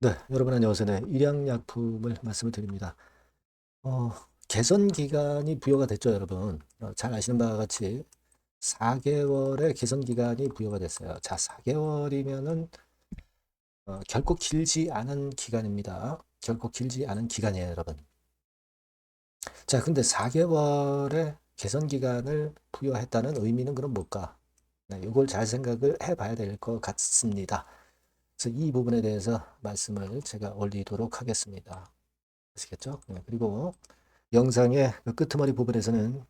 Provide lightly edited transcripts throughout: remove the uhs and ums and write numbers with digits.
네, 여러분 안녕하세요. 네, 일양약품을 말씀을 드립니다. 어, 개선 기간이 부여가 됐죠, 여러분. 잘 아시는 바와 같이 4개월의 개선 기간이 부여가 됐어요. 자, 4개월이면은 결코 길지 않은 기간입니다. 결코 길지 않은 기간이에요, 여러분. 자, 근데 4개월의 개선 기간을 부여했다는 의미는 그럼 뭘까? 네, 이걸 잘 생각을 해봐야 될 것 같습니다. 그래서 이 부분에 대해서 말씀을 제가 올리도록 하겠습니다. 아시겠죠? 네, 그리고 영상의 그 끄트머리 부분에서는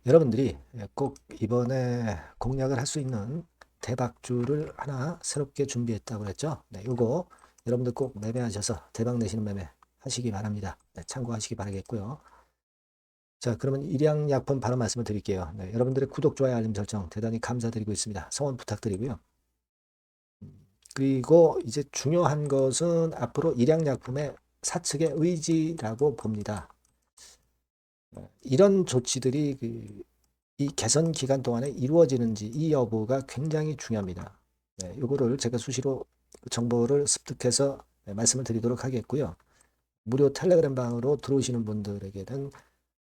여러분들이 꼭 이번에 공략을 할 수 있는 대박주를 하나 새롭게 준비했다고 했죠. 네, 요거 여러분들 꼭 매매하셔서 대박 내시는 매매 하시기 바랍니다. 네, 참고하시기 바라겠고요. 자, 그러면 일양약품 바로 말씀을 드릴게요. 네, 여러분들의 구독, 좋아요, 알림 설정 대단히 감사드리고 있습니다. 성원 부탁드리고요. 그리고 이제 중요한 것은 앞으로 일양약품의 사측의 의지라고 봅니다. 이런 조치들이 이 개선 기간 동안에 이루어지는지 이 여부가 굉장히 중요합니다. 네, 요거를 제가 수시로 정보를 습득해서 말씀을 드리도록 하겠고요. 무료 텔레그램 방으로 들어오시는 분들에게는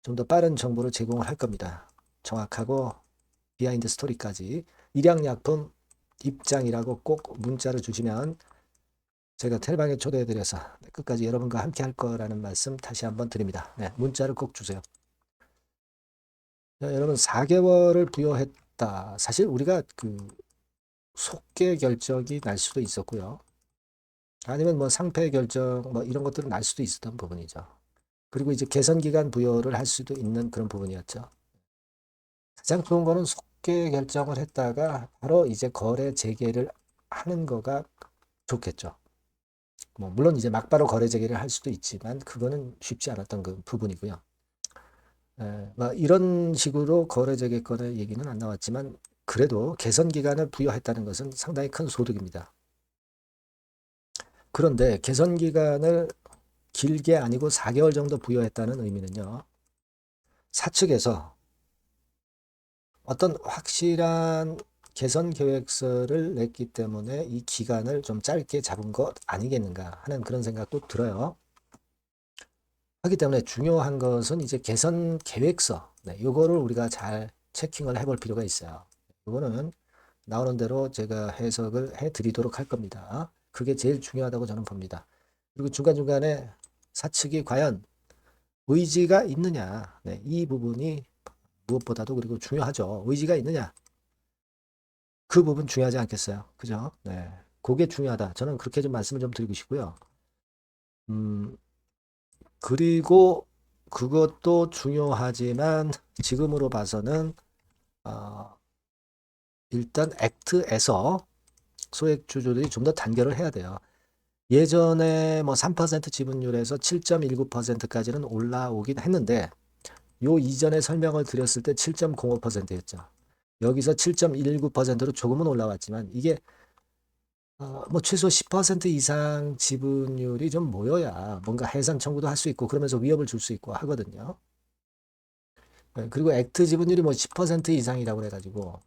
좀 더 빠른 정보를 제공을 할 겁니다. 정확하고 비하인드 스토리까지 일양약품 입장이라고 꼭 문자를 주시면 제가 텔방에 초대해드려서 끝까지 여러분과 함께 할 거라는 말씀 다시 한번 드립니다. 네, 문자를 꼭 주세요. 자, 여러분 4개월을 부여했다. 사실 우리가 속개 결정이 날 수도 있었고요. 아니면 뭐 상패 결정 뭐 이런 것들은 날 수도 있었던 부분이죠. 그리고 이제 개선 기간 부여를 할 수도 있는 그런 부분이었죠. 가장 좋은 거는 속개 결정을 했다가 바로 이제 거래 재개를 하는 거가 좋겠죠. 뭐 물론 이제 막바로 거래 재개를 할 수도 있지만 그거는 쉽지 않았던 그 부분이고요. 뭐 이런 식으로 거래 재개권의 얘기는 안 나왔지만 그래도 개선 기간을 부여했다는 것은 상당히 큰 소득입니다. 그런데 개선 기간을 길게 아니고 4개월 정도 부여했다는 의미는요. 사측에서 어떤 확실한 개선 계획서를 냈기 때문에 이 기간을 좀 짧게 잡은 것 아니겠는가 하는 그런 생각도 들어요. 하기 때문에 중요한 것은 이제 개선 계획서, 네, 요거를 우리가 잘 체킹을 해볼 필요가 있어요. 요거는 나오는 대로 제가 해석을 해 드리도록 할 겁니다. 그게 제일 중요하다고 저는 봅니다. 그리고 중간중간에 사측이 과연 의지가 있느냐, 네, 이 부분이 무엇보다도 그리고 중요하죠. 의지가 있느냐, 그 부분 중요하지 않겠어요? 그죠? 네, 그게 중요하다. 저는 그렇게 좀 말씀을 좀 드리고 싶고요. 음, 그리고 그것도 중요하지만 지금으로 봐서는 어, 일단 액트에서 소액주주들이 좀 더 단결을 해야 돼요. 예전에 뭐 3% 지분율에서 7.19%까지는 올라오긴 했는데 요 이전에 설명을 드렸을 때 7.05%였죠. 여기서 7.19%로 조금은 올라왔지만 이게 뭐 최소 10% 이상 지분율이 좀 모여야 뭔가 해산 청구도 할 수 있고 그러면서 위협을 줄 수 있고 하거든요. 네, 그리고 액트 지분율이 뭐 10% 이상이라고 해가지고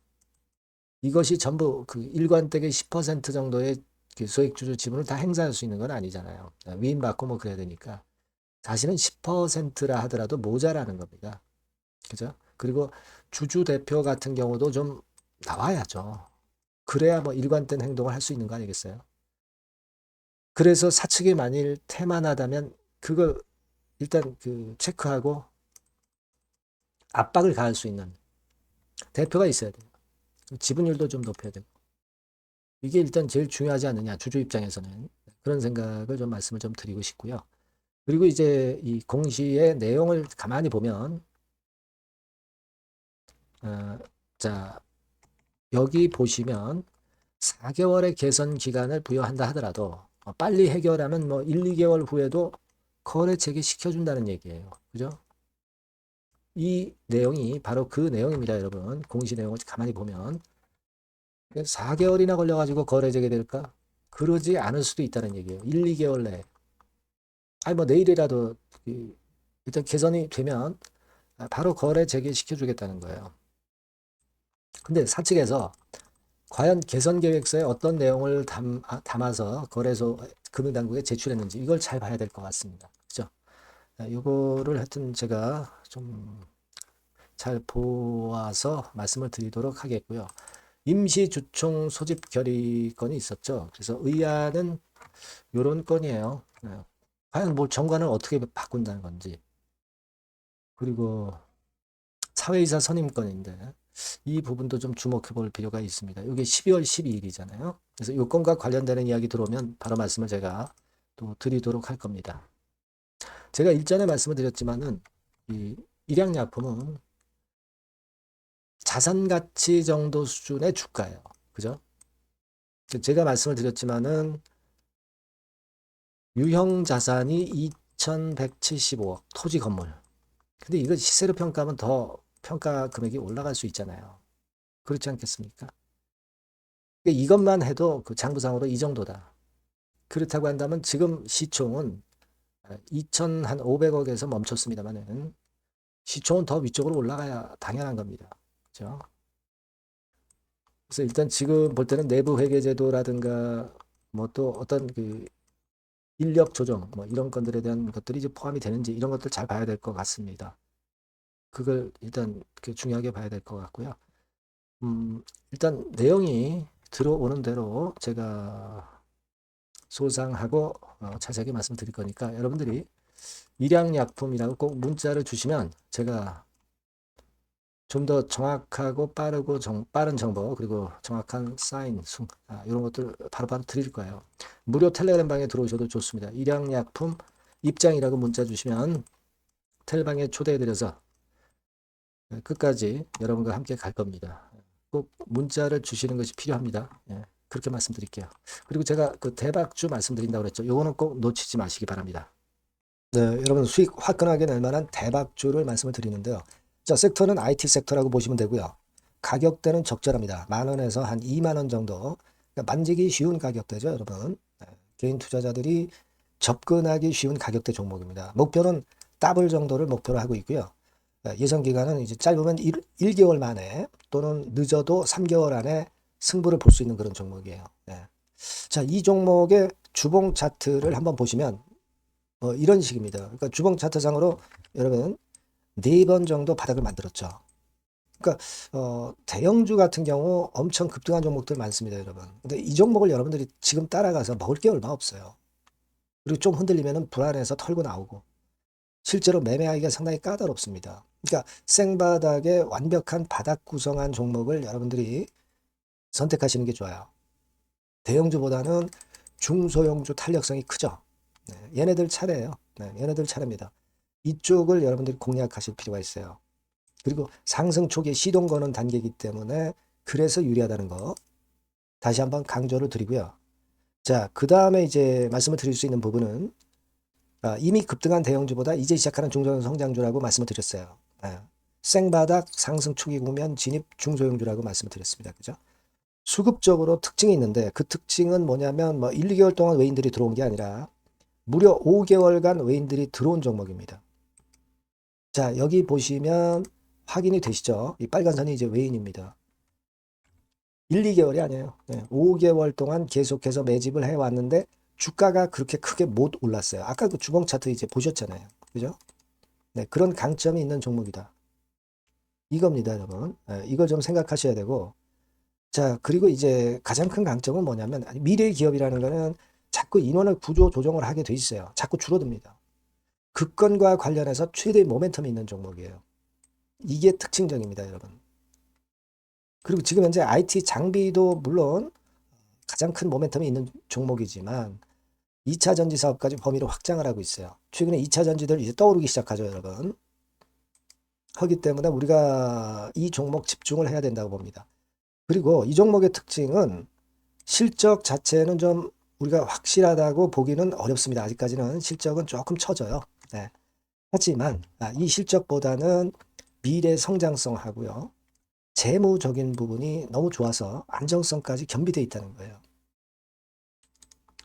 이것이 전부 그 일관되게 10% 정도의 그 소액주주 지분을 다 행사할 수 있는 건 아니잖아요. 위임받고 뭐 그래야 되니까. 사실은 10%라 하더라도 모자라는 겁니다. 그죠? 그리고 주주 대표 같은 경우도 좀 나와야죠. 그래야 뭐 일관된 행동을 할 수 있는 거 아니겠어요? 그래서 사측이 만일 태만하다면 그걸 일단 체크하고 압박을 가할 수 있는 대표가 있어야 돼요. 지분율도 좀 높여야 되고. 이게 일단 제일 중요하지 않느냐, 주주 입장에서는. 그런 생각을 좀 말씀을 좀 드리고 싶고요. 그리고 이제 이 공시의 내용을 가만히 보면, 어, 자, 여기 보시면 4개월의 개선 기간을 부여한다 하더라도 빨리 해결하면 뭐 1, 2개월 후에도 거래 재개시켜준다는 얘기예요. 그죠? 이 내용이 바로 그 내용입니다, 여러분. 공시 내용을 가만히 보면. 4개월이나 걸려가지고 거래 재개될까? 그러지 않을 수도 있다는 얘기예요. 1, 2개월 내에. 아니, 뭐 내일이라도 일단 개선이 되면 바로 거래 재개시켜주겠다는 거예요. 근데 사측에서 과연 개선 계획서에 어떤 내용을 담아서 거래소 금융당국에 제출했는지 이걸 잘 봐야 될 것 같습니다. 그죠? 이거를 하여튼 제가 좀 잘 보아서 말씀을 드리도록 하겠고요. 임시주총 소집 결의건이 있었죠. 그래서 의안은 이런 건이에요. 과연 뭐 정관을 어떻게 바꾼다는 건지. 그리고 사회이사 선임건인데 이 부분도 좀 주목해 볼 필요가 있습니다. 이게 12월 12일이잖아요. 그래서 이 건과 관련되는 이야기 들어오면 바로 말씀을 제가 또 드리도록 할 겁니다. 제가 일전에 말씀을 드렸지만은 이 일양약품은 자산가치 정도 수준의 주가예요. 그죠? 제가 말씀을 드렸지만은 유형 자산이 2175억 토지 건물. 근데 이거 시세로 평가하면 더 평가 금액이 올라갈 수 있잖아요. 그렇지 않겠습니까? 이것만 해도 그 장부상으로 이 정도다. 그렇다고 한다면 지금 시총은 2,500억에서 멈췄습니다만은 시총은 더 위쪽으로 올라가야 당연한 겁니다. 그렇죠? 그래서 일단 지금 볼 때는 내부 회계 제도라든가 뭐 또 어떤 그 인력 조정 뭐 이런 건들에 대한 것들이 이제 포함이 되는지 이런 것들 잘 봐야 될 것 같습니다. 그걸 일단 중요하게 봐야 될 것 같고요. 일단 내용이 들어오는 대로 제가 소상하고 자세하게 말씀드릴 거니까 여러분들이 일양약품이라고 꼭 문자를 주시면 제가 좀 더 정확하고 빠른 정보 그리고 정확한 사인, 이런 것들 바로바로 드릴 거예요. 무료 텔레그램 방에 들어오셔도 좋습니다. 일양약품 입장이라고 문자 주시면 텔방에 초대해드려서 끝까지 여러분과 함께 갈 겁니다. 꼭 문자를 주시는 것이 필요합니다. 그렇게 말씀드릴게요. 그리고 제가 그 대박주 말씀드린다고 그랬죠. 요거는 꼭 놓치지 마시기 바랍니다. 네, 여러분 수익 화끈하게 낼 만한 대박주를 말씀을 드리는데요. 자, 섹터는 IT 섹터라고 보시면 되고요. 가격대는 적절합니다. 10,000원에서 한 20,000원 정도. 그러니까 만지기 쉬운 가격대죠, 여러분. 개인 투자자들이 접근하기 쉬운 가격대 종목입니다. 목표는 더블 정도를 목표로 하고 있고요. 예상 기간은 이제 짧으면 1개월 만에 또는 늦어도 3개월 안에 승부를 볼 수 있는 그런 종목이에요. 자, 이 종목의 주봉 차트를 한번 보시면 이런 식입니다. 그러니까 주봉 차트상으로 여러분 4번 정도 바닥을 만들었죠. 그러니까 대형주 같은 경우 엄청 급등한 종목들 많습니다, 여러분. 근데 이 종목을 여러분들이 지금 따라가서 먹을 게 얼마 없어요. 그리고 좀 흔들리면 불안해서 털고 나오고 실제로 매매하기가 상당히 까다롭습니다. 그러니까 생바닥에 완벽한 바닥 구성한 종목을 여러분들이 선택하시는 게 좋아요. 대형주보다는 중소형주 탄력성이 크죠. 얘네들 차례예요. 얘네들 차례입니다. 이쪽을 여러분들이 공략하실 필요가 있어요. 그리고 상승 초기에 시동 거는 단계이기 때문에 그래서 유리하다는 거 다시 한번 강조를 드리고요. 자, 그 다음에 이제 말씀을 드릴 수 있는 부분은 이미 급등한 대형주보다 이제 시작하는 중소성장주라고 말씀을 드렸어요. 생바닥 상승 초기 국면 진입 중소형주라고 말씀을 드렸습니다. 그죠? 수급적으로 특징이 있는데 그 특징은 뭐냐면 1, 2개월 동안 외인들이 들어온 게 아니라 무려 5개월간 외인들이 들어온 종목입니다. 자, 여기 보시면 확인이 되시죠? 이 빨간 선이 이제 외인입니다. 1, 2개월이 아니에요. 5개월 동안 계속해서 매집을 해왔는데 주가가 그렇게 크게 못 올랐어요. 아까 그 주봉 차트 이제 보셨잖아요. 그죠? 그런 강점이 있는 종목이다. 이겁니다, 여러분. 이걸 좀 생각하셔야 되고. 자, 그리고 이제 가장 큰 강점은 뭐냐면 미래의 기업이라는 거는 자꾸 인원을 구조 조정을 하게 돼 있어요. 자꾸 줄어듭니다. 그 건과 관련해서 최대의 모멘텀이 있는 종목이에요. 이게 특징적입니다, 여러분. 그리고 지금 현재 IT 장비도 물론 가장 큰 모멘텀이 있는 종목이지만 2차 전지 사업까지 범위를 확장을 하고 있어요. 최근에 2차 전지들 이제 떠오르기 시작하죠, 여러분. 하기 때문에 우리가 이 종목 집중을 해야 된다고 봅니다. 그리고 이 종목의 특징은 실적 자체는 좀 우리가 확실하다고 보기는 어렵습니다. 아직까지는 실적은 조금 처져요. 하지만 이 실적보다는 미래 성장성하고요. 재무적인 부분이 너무 좋아서 안정성까지 겸비되어 있다는 거예요.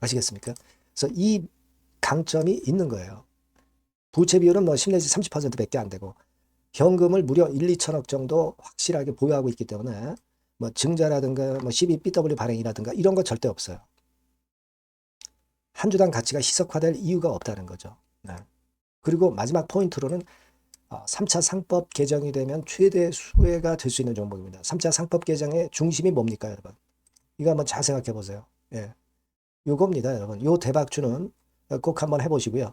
아시겠습니까? 그래서 이 강점이 있는 거예요. 부채 비율은 10 내지 30%밖에 안 되고 현금을 무려 1, 2천억 정도 확실하게 보유하고 있기 때문에 뭐 증자라든가 뭐 12BW 발행이라든가 이런 거 절대 없어요. 한 주당 가치가 희석화될 이유가 없다는 거죠. 네. 그리고 마지막 포인트로는 3차 상법 개정이 되면 최대 수혜가 될 수 있는 종목입니다. 3차 상법 개정의 중심이 뭡니까, 여러분? 이거 한번 잘 생각해 보세요. 예. 요겁니다, 여러분. 요 대박주는 꼭 한번 해보시고요.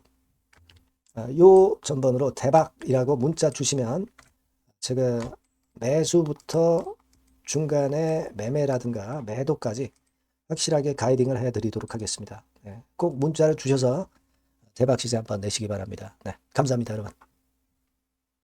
요 전번으로 대박이라고 문자 주시면 제가 매수부터 중간에 매매라든가 매도까지 확실하게 가이딩을 해드리도록 하겠습니다. 꼭 문자를 주셔서 대박 시세 한번 내시기 바랍니다. 네, 감사합니다, 여러분.